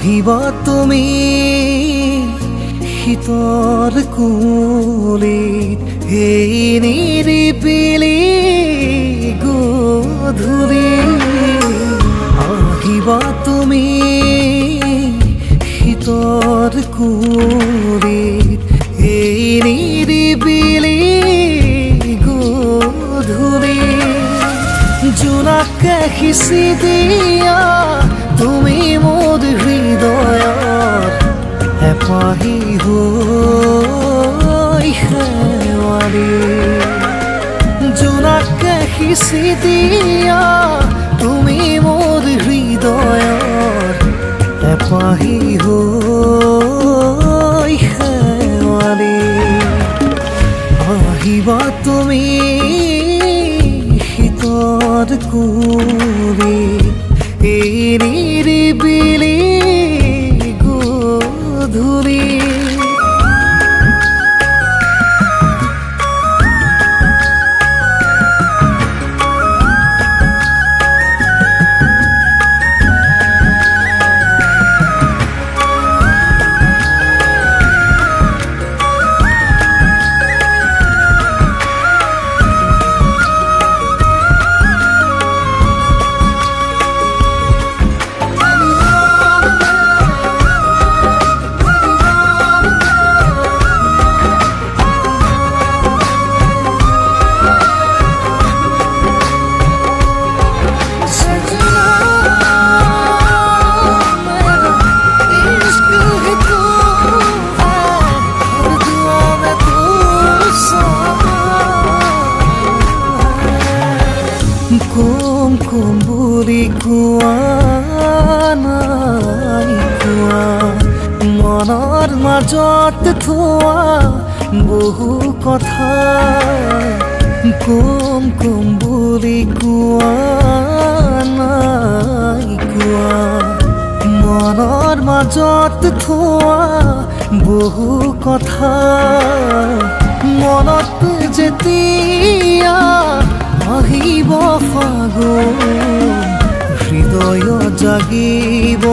আহিবা তুমি শীতৰ কুলিত এই নিৰিবিলি গধূলি আহিবা তুমি শীতৰ কুলিত এই নিৰিবিলি গধূলি জোনাকে সিঁচি দিয়া তুমি মোৰ হৃদয়ৰ এপাহি হৈ শেৱালি জোনাকে সিঁচি দিয়া তুমি মোৰ হৃদয়ৰ এপাহি হৈ শেৱালি আহিবা তুমি শীতৰ কুলিত এই নিৰিবিলি গধূলি কুম বুলি কোৱা নাই কোৱা মনৰ মাজত থোৱা বহু কথা কুম বুলি কোৱা নাই কোৱা মনৰ মাজত থোৱা বহু কথা মনত যেতিয়া আহিব ফাগুন হৃদয় জাগিব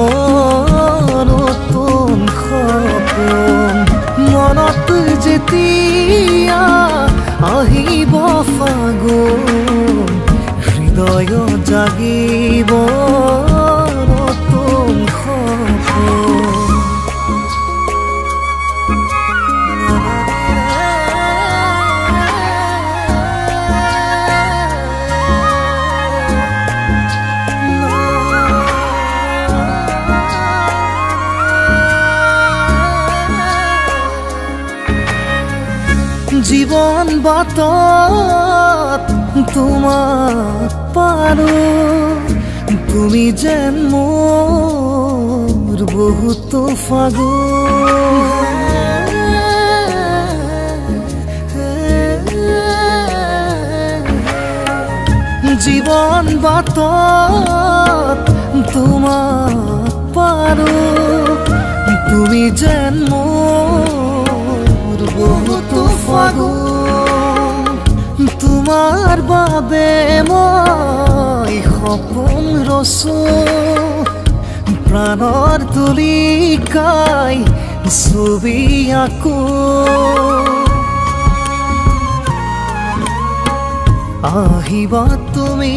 নতুন সপোন মনত যেতিয়া আহিব ফাগুন হৃদয় জাগিব নতুন সপোন জীবন বাটত তোমাক পাৰো তুমি যেন মোৰ বহুতো ফাগুন জীবন বাটত তোমাক পাৰো তুমি যেন মোৰ বহুতো ফাগুন তোমাৰ বাবে মই সপোন ৰচো প্ৰাণৰ তুলিকাই ছবি আঁকো আহিবা তুমি